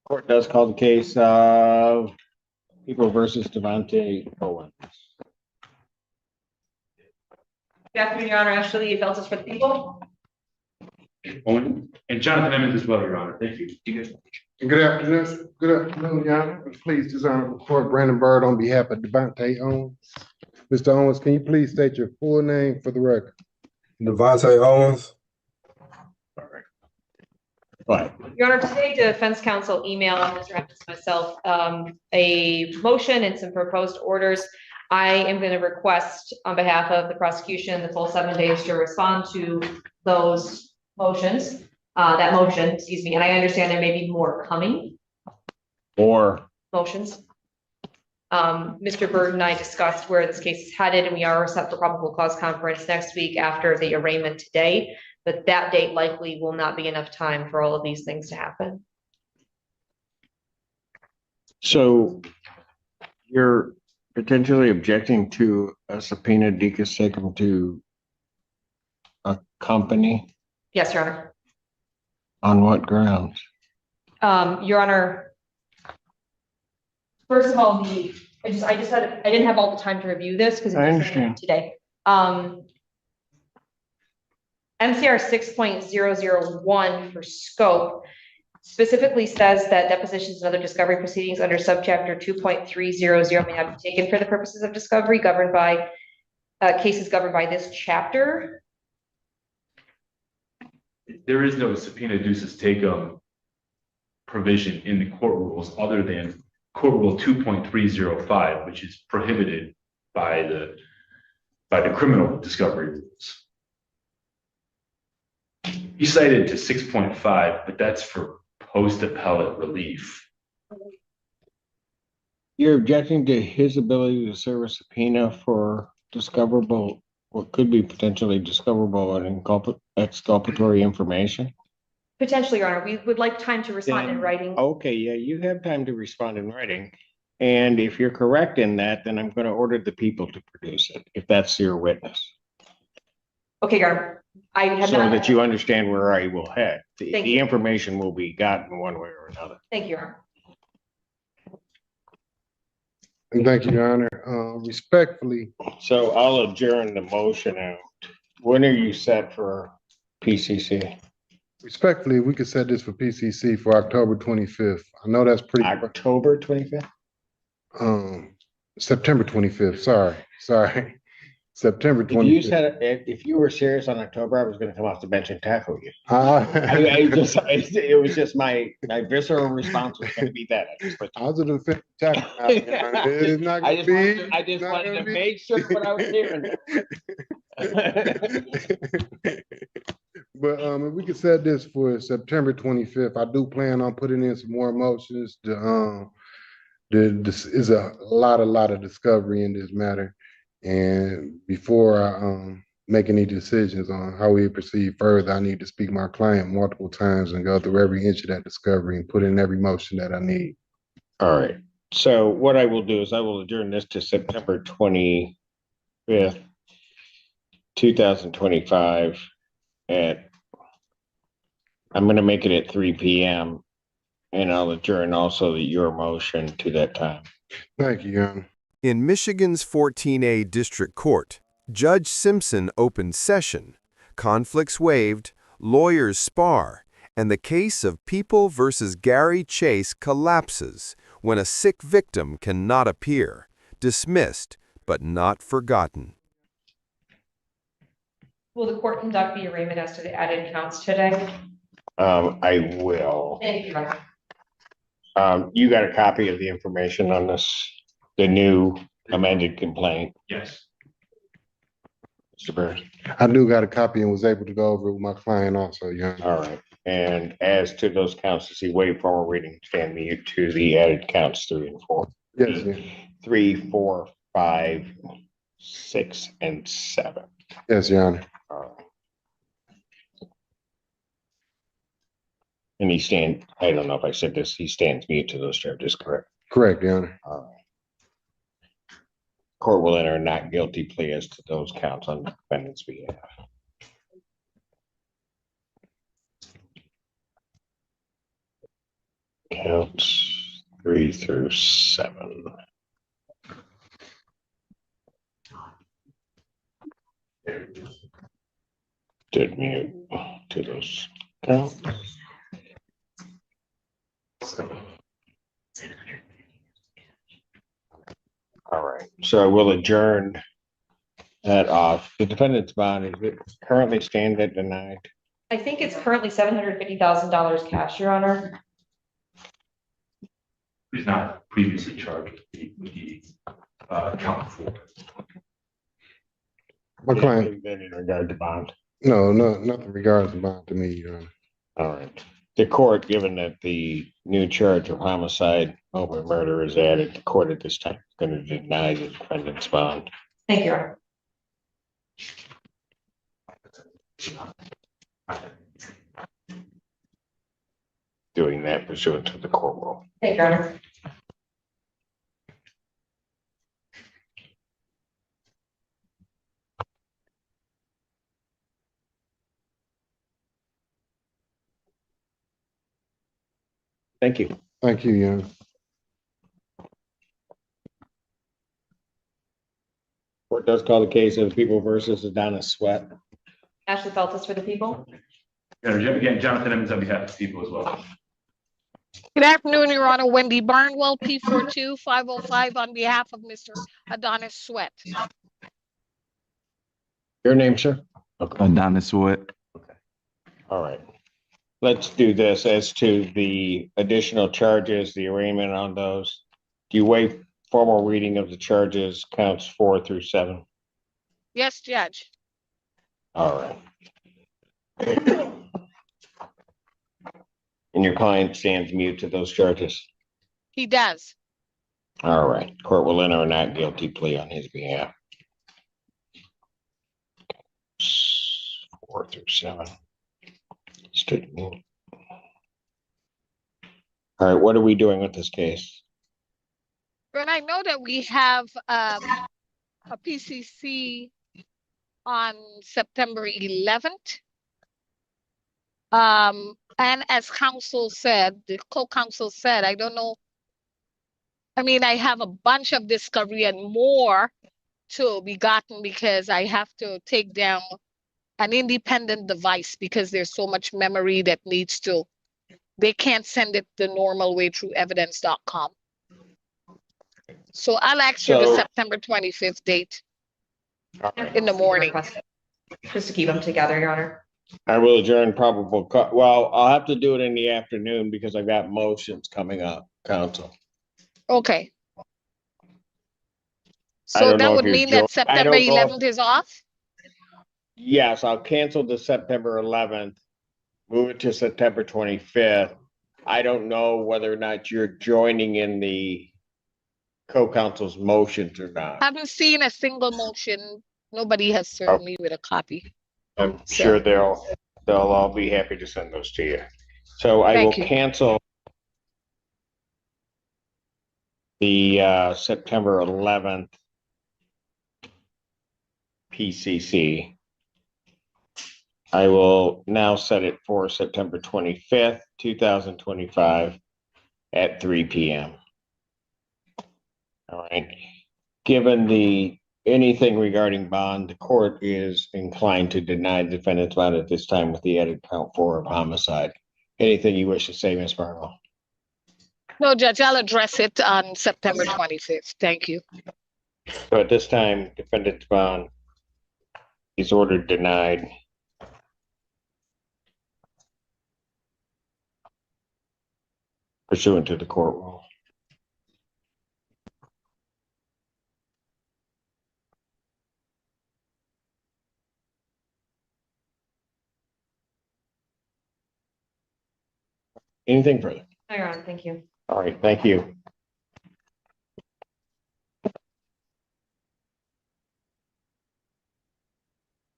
Court does call the case of People versus Devonte Owens. Good afternoon, Your Honor. Ashley Feltus for the people. Owen and Jonathan Emmons as well, Your Honor. Thank you. Good afternoon, Your Honor. Please, this honorable court, Brandon Bird on behalf of Devonte Owens. Mr. Owens, can you please state your full name for the record? Devonte Owens. But Your Honor, today defense counsel emailed Mr. Evans and myself a motion and some proposed orders. I am going to request on behalf of the prosecution the full 7 days to respond to those motions, that motion, excuse me, and I understand there may be more coming. or Motions. Mr. Bird and I discussed where this case is headed, and we are set for probable cause conference next week after the arraignment today, but that date likely will not be enough time for all of these things to happen. so you're potentially objecting to a subpoena decus taken to a company Yes, Your Honor. on what grounds? Your Honor. First of all, I didn't have all the time to review this because I understand. today. MCR 6.001 for scope specifically says that depositions and other discovery proceedings under subchapter 2.300 may not be taken for the purposes of discovery governed by cases governed by this chapter. There is no subpoena ducis tecum provision in the court rules other than court rule 2.305, which is prohibited by the criminal discovery rules. You cited to 6.5, but that's for post-appellate relief. You're objecting to his ability to serve a subpoena for discoverable, what could be potentially discoverable and exculpatory information? Potentially, Your Honor, we would like time to respond in writing. Okay, yeah, you have time to respond in writing. And if you're correct in that, then I'm going to order the people to produce it, if that's your witness. Okay, Your Honor. I have So not. that you understand where I will head. Thank The you. information will be gotten one way or another. Thank you, Your Honor. And thank you, Your Honor. Respectfully, So I'll adjourn the motion out. When are you set for PCC? we could set this for PCC for October 25th. I know that's pretty, October 25th? September 25th, sorry. September If you 25th. said, if you were serious on October, I was gonna come off the bench and tackle you. It was just my visceral response was gonna be that. I just put- I was a defense tackle. It's not I gonna just be. wanted, I just it's not wanted gonna to be. make sure what I was hearing. But if we could set this for September 25th, I do plan on putting in some more motions. This is a lot of discovery in this matter. And before I make any decisions on how we proceed further, I need to speak to my client multiple times and go through every inch of that discovery and put in every motion that I need. All right, so what I will do is I will adjourn this to September 25th, 2025 at, I'm gonna make it at 3 p.m. and I'll adjourn also your motion to that time. Thank you, Your Honor. In Michigan's 14A District Court, Judge Simpson opened session, conflicts waived, lawyers spar, and the case of People versus Gary Chase collapses when a sick victim cannot appear, dismissed but not forgotten. Will the court conduct the arraignment as to the added counts today? I will. Thank you, Your Honor. You got a copy of the information on this, the new amended complaint, Yes. Mr. Burris? I do got a copy and was able to go over it with my client also, Your Honor. All right, and as to those counts, to see waive formal reading, stand mute to the added counts 3 and 4. Yes, Your Honor. 3, 4, 5, 6, and 7. Yes, Your Honor. And I don't know if I said this, he stands mute to those charges, correct? Correct, Your Honor. Court will enter a not guilty plea as to those counts on the defendant's behalf. Counts 3 through 7. Did mute to those counts. All right, so I will adjourn that off. The defendant's bond, is it currently stand at denied? I think it's currently $750,000 cash, Your Honor. He's not previously charged with the count 4. My client, Then in regard to bond. no, nothing regards the bond to me, Your Honor. All right. The court, given that the new charge of homicide over murder is added, the court at this time is going to deny the defendant's bond. Thank you, Your Honor. Doing that pursuant to the court rule. Thank you, Your Honor. Thank you. Thank you, Your Honor. Court does call the case of People versus Adonis Sweat. Ashley Feltus for the people. Again, Jonathan Emmons on behalf of the people as well. Good afternoon, Your Honor. Wendy Barnwell, P42505 on behalf of Mr. Adonis Sweat. Your name, sir? Okay. Adonis Sweat. All right. Let's do this as to the additional charges, the arraignment on those. Do you waive formal reading of the charges, counts 4 through 7? Yes, Judge. All right. And your client stands mute to those charges? He does. All right. Court will enter a not guilty plea on his behalf. 4 through 7. Stood mute. All right. What are we doing with this case? And I know that we have a PCC on September 11th. And as counsel said, the co-counsel said, I don't know. I mean, I have a bunch of discovery and more to be gotten because I have to take down an independent device because there's so much memory that needs to, they can't send it the normal way through evidence.com. So I'll ask you the September 25th date in the morning. Just to keep them together, Your Honor. I will adjourn probable, well, I'll have to do it in the afternoon because I've got motions coming up, counsel. Okay. I So don't that know if would you're mean that I September don't know if- 11th is off? Yes, I'll cancel the September 11th, move it to September 25th. I don't know whether or not you're joining in the co-counsel's motions or not. Haven't seen a single motion. Nobody has served me with a copy. I'm sure they'll all be happy to send those to you. So I will Thank you. cancel the September 11th PCC. I will now set it for September 25th, 2025 at 3 p.m. All right. Given anything regarding bond, the court is inclined to deny the defendant's bond at this time with the added count 4 of homicide. Anything you wish to say, Ms. Barnwell? No, Judge, I'll address it on September 25th. Thank you. So at this time, defendant's bond is ordered denied. Pursuant to the court rule. Anything further? No, Your Honor, thank you. All right, thank you.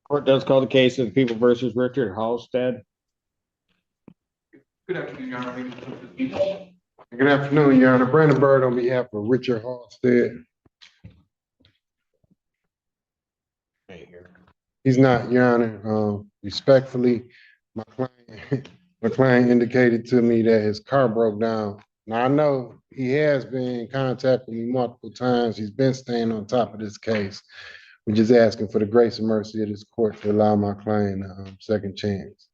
Court does call the case of the People versus Richard Hallstead. Good afternoon, Your Honor. Good afternoon, Your Honor. Brandon Bird on behalf of Richard Hallstead. Right here. He's not, Your Honor. Respectfully, my client My client indicated to me that his car broke down. Now, I know he has been in contact with me multiple times. He's been staying on top of this case. We're just asking for the grace and mercy of this court to allow my client a second chance.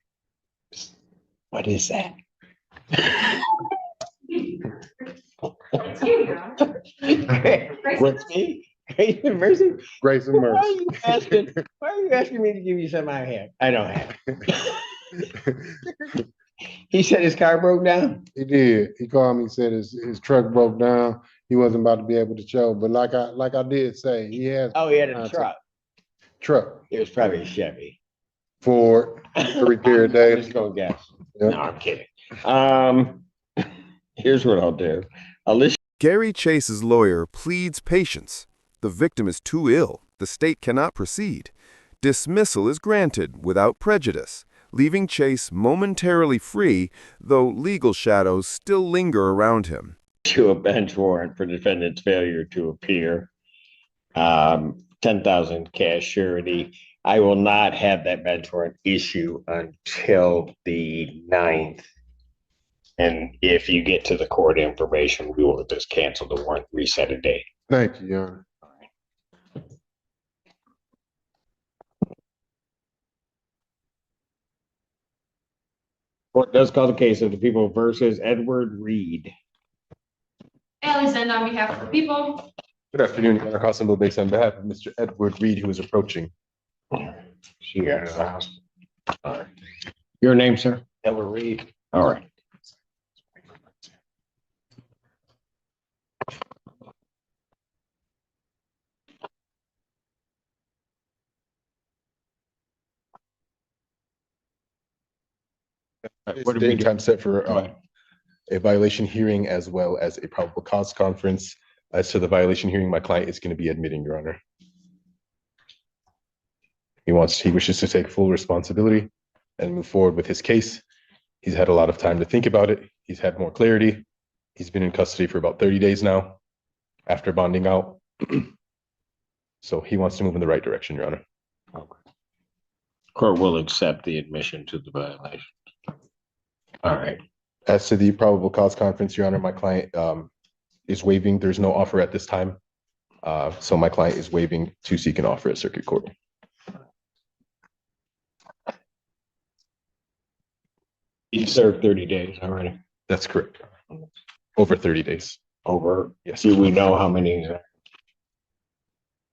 What is that? What's me? Grace and mercy? Grace and Why are mercy. you asking, why are you asking me to give you something I have? I don't have. He said his car broke down? He did. He called me, said his truck broke down. He wasn't about to be able to show, but like I did say, he has. Oh, he had a contact. truck. Truck, It was probably a Chevy. Ford, to repair I'm data. just gonna guess. Yep. No, I'm kidding. Here's what I'll do. I'll list Gary Chase's lawyer pleads patience. The victim is too ill. The state cannot proceed. Dismissal is granted without prejudice, leaving Chase momentarily free, though legal shadows still linger around him. to a bench warrant for defendant's failure to appear. 10,000 cash surety. I will not have that bench warrant issue until the 9th. And if you get to the court information, we will just cancel the warrant, reset a date. Thank you, Your Honor. Court does call the case of the people versus Edward Reed. Alexander on behalf of the people. Good afternoon, Your Honor. Constable based on behalf of Mr. Edward Reed, who is approaching. She got his house. All right. Your name, sir? Edward Reed. All right. What date and time set for a violation hearing as well as a probable cause conference. As to the violation hearing, my client is going to be admitting, Your Honor. He wishes to take full responsibility and move forward with his case. He's had a lot of time to think about it. He's had more clarity. He's been in custody for about 30 days now after bonding out. So he wants to move in the right direction, Your Honor. Court will accept the admission to the violation. All right. As to the probable cause conference, Your Honor, my client is waiving. There's no offer at this time. So my client is waiving to seek an offer at circuit court. He served 30 days already. That's correct. Over 30 days. Over. Yes. Do we know how many?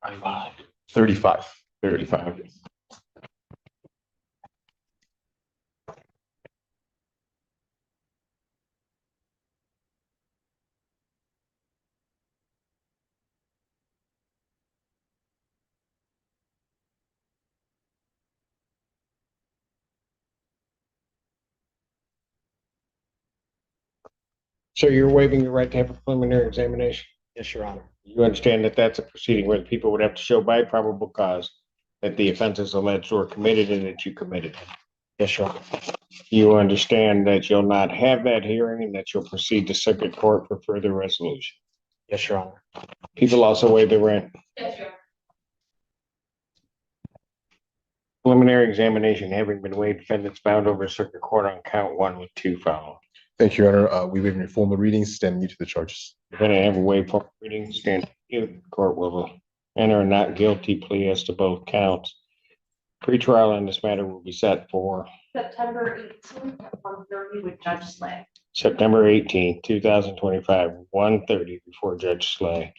35. 35. So you're waiving your right to have a preliminary examination? Yes, Your Honor. You understand that that's a proceeding where the people would have to show by probable cause that the offenses alleged were committed and that you committed them. Yes, Your Honor. You understand that you'll not have that hearing and that you'll proceed to circuit court for further resolution. Yes, Your Honor. People also waive their right. Yes, Your Honor. Preliminary examination having been waived, defendants found over circuit court on count 1 with 2 following. Thank you, Your Honor. We waive your formal readings, standing you to the charges. Defendant have a waive for reading, stand you. Court will enter a not guilty plea as to both counts. Pretrial on this matter will be set for September 18th at 1:30 with Judge Slay. September 18th, 2025, 1:30 before Judge Slay.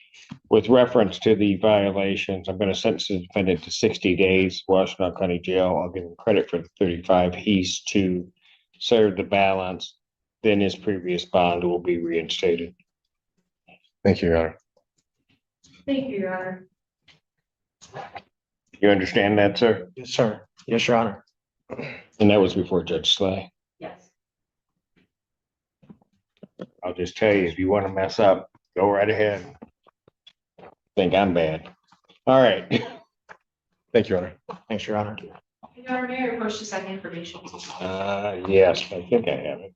With reference to the violations, I'm going to sentence the defendant to 60 days, Washington County Jail. I'll give him credit for the 35. He's to serve the balance. Then his previous bond will be reinstated. Thank you, Your Honor. Thank you, Your Honor. You understand that, sir? Yes, sir. Yes, Your Honor. And that was before Judge Slay. Yes. I'll just tell you, if you want to mess up, go right ahead. Think I'm bad. All right. Thank you, Your Honor. Thanks, Your Honor. Your Honor, may I request to second information? Yes, I think I have it.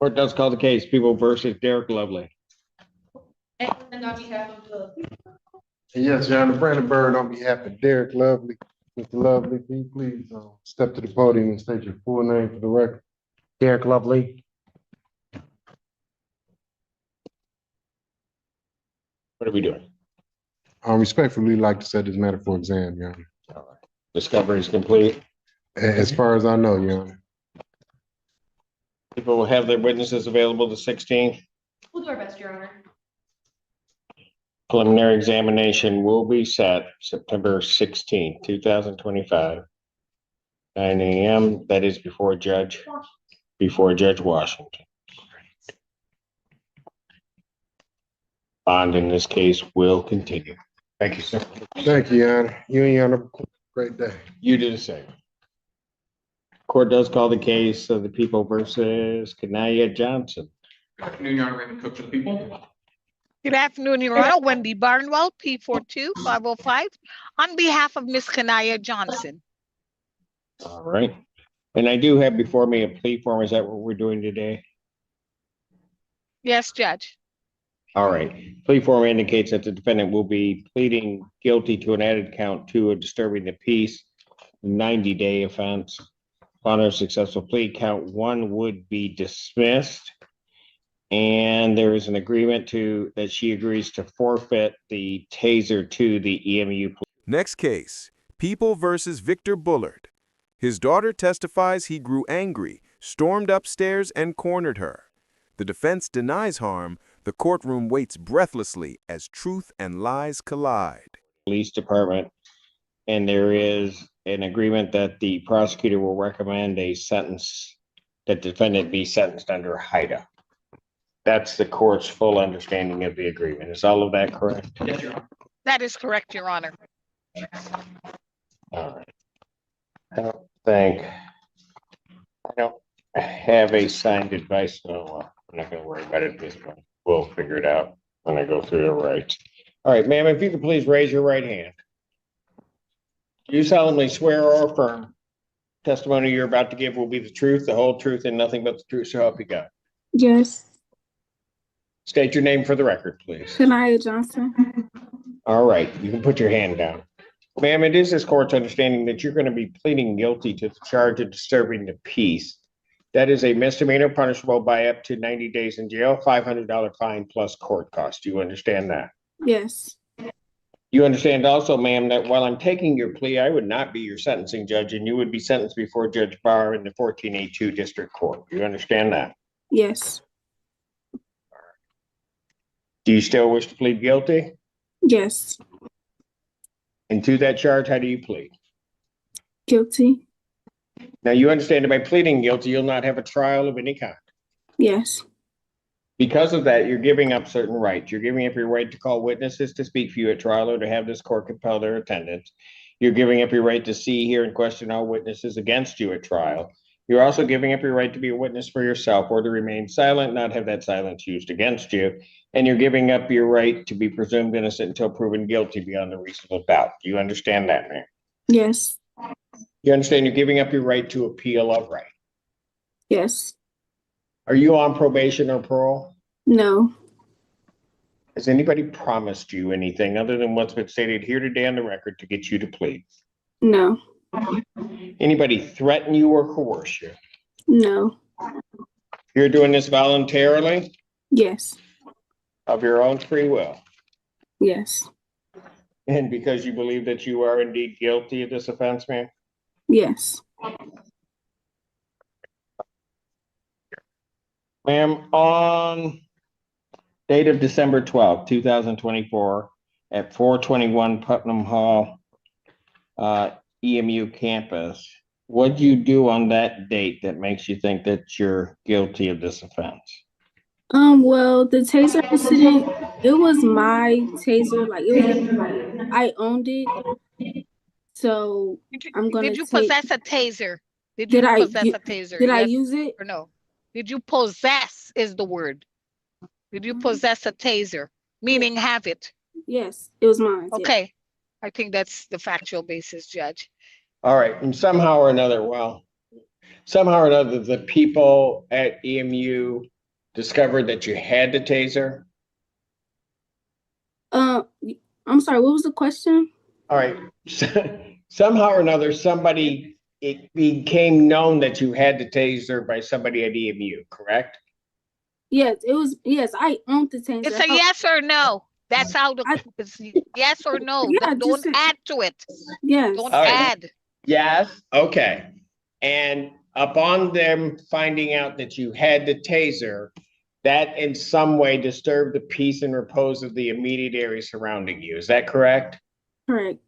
Court does call the case, people versus Derek Lovely. And on behalf of the. Yes, Your Honor, Brandon Bird on behalf of Derek Lovely. Mr. Lovely, can you please step to the podium and state your full name for the record? Derek Lovely. What are we doing? I respectfully like to set this matter for exam, Your Honor. All right. Discovery is complete. As far as I know, Your Honor. People will have their witnesses available the 16th. We'll do our best, Your Honor. Preliminary examination will be set September 16th, 2025. 9 a.m. That is before Judge Washington. Bond in this case will continue. Thank you, sir. Thank you, Your Honor. You and Your Honor, great day. You do the same. Court does call the case of the people versus Kanaya Johnson. Good afternoon, Your Honor. Raymond Cook for the people. Good afternoon, Your Honor. Wendy Barnwell, P42505, on behalf of Miss Kanaya Johnson. All right. And I do have before me a plea form. Is that what we're doing today? Yes, Judge. All right. Plea form indicates that the defendant will be pleading guilty to an added count 2 of disturbing the peace, 90-day offense. Upon a successful plea, count 1 would be dismissed. And there is an agreement that she agrees to forfeit the taser to the EMU. Next case, People versus Victor Bullard. His daughter testifies he grew angry, stormed upstairs, and cornered her. The defense denies harm. The courtroom waits breathlessly as truth and lies collide. Police department, and there is an agreement that the prosecutor will recommend a sentence that defendant be sentenced under HIDA. That's the court's full understanding of the agreement. Is all of that correct? Yes, Your Honor. That is correct, Your Honor. All right. I don't have a signed advice, so I'm not going to worry about it at this point. We'll figure it out when I go through the rights. All right, ma'am, if you could please raise your right hand. Do you solemnly swear or affirm testimony you're about to give will be the truth, the whole truth, and nothing but the truth, so help you God? Yes. State your name for the record, please. Kanaya Johnson. All right, you can put your hand down. Ma'am, it is this court's understanding that you're going to be pleading guilty to the charge of disturbing the peace. That is a misdemeanor punishable by up to 90 days in jail, $500 fine plus court costs. Do you understand that? Yes. You understand also, ma'am, that while I'm taking your plea, I would not be your sentencing judge, and you would be sentenced before Judge Barr in the 14A2 District Court. Do you understand that? Yes. Do you still wish to plead guilty? Yes. And to that charge, how do you plead? Guilty. Now, you understand that by pleading guilty, you'll not have a trial of any kind. Yes. Because of that, you're giving up certain rights. You're giving up your right to call witnesses to speak for you at trial or to have this court compel their attendance. You're giving up your right to see, hear, and question all witnesses against you at trial. You're also giving up your right to be a witness for yourself or to remain silent, not have that silence used against you. And you're giving up your right to be presumed innocent until proven guilty beyond a reasonable doubt. Do you understand that, ma'am? Yes. You understand you're giving up your right to appeal of right. Yes. Are you on probation or parole? No. Has anybody promised you anything other than what's been stated here today on the record to get you to plead? No. Anybody threaten you or coerce you? No. You're doing this voluntarily Yes. of your own free will, Yes. and because you believe that you are indeed guilty of this offense, ma'am? Yes. Ma'am, on date of December 12th, 2024, at 421 Putnam Hall, EMU campus, what'd you do on that date that makes you think that you're guilty of this offense? Well, the taser incident, it was my taser. Like, I owned it. So I'm gonna Did you take. possess a taser? Did Did you I possess u- a taser? Did I Yes use it? or no? Did you possess is the word. Did you possess a taser? Meaning have it. Yes, it was mine. Yeah. Okay. I think that's the factual basis, Judge. All right, and somehow or another, the people at EMU discovered that you had the taser. I'm sorry, what was the question? All right. Somehow or another, it became known that you had the taser by somebody at EMU, correct? Yes, I owned the taser. It's a yes or no. That's how it's yes or no. Yeah, Don't add to it. Yes. Don't All right. add. Yes. Okay. And upon them finding out that you had the taser, that in some way disturbed the peace and repose of the immediate area surrounding you. Is that correct? Correct.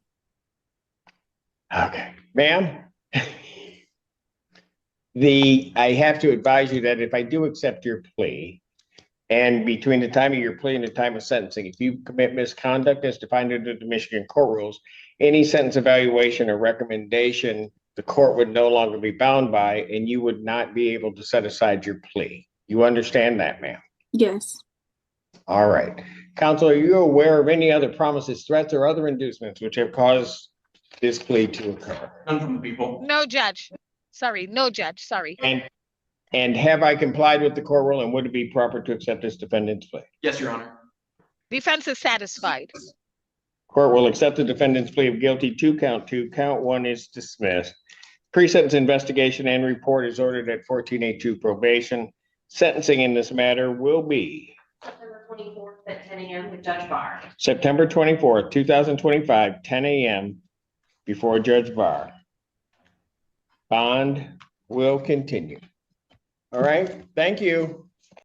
Okay. Ma'am? I have to advise you that if I do accept your plea, and between the time of your plea and the time of sentencing, if you commit misconduct as defined under the Michigan court rules, any sentence evaluation or recommendation, the court would no longer be bound by, and you would not be able to set aside your plea. You understand that, ma'am? Yes. All right. Counsel, are you aware of any other promises, threats, or other inducements which have caused this plea to occur? None from the people. No, Judge. Sorry, no, Judge. Sorry. And have I complied with the court rule, and would it be proper to accept this defendant's plea? Yes, Your Honor. Defense is satisfied. Court will accept the defendant's plea of guilty to count 2. Count 1 is dismissed. Pre-sentence investigation and report is ordered at 14A2 probation. Sentencing in this matter will be September 24th at 10 a.m. with Judge Barr. September 24th, 2025, 10 a.m. before Judge Barr. Bond will continue. All right, thank you.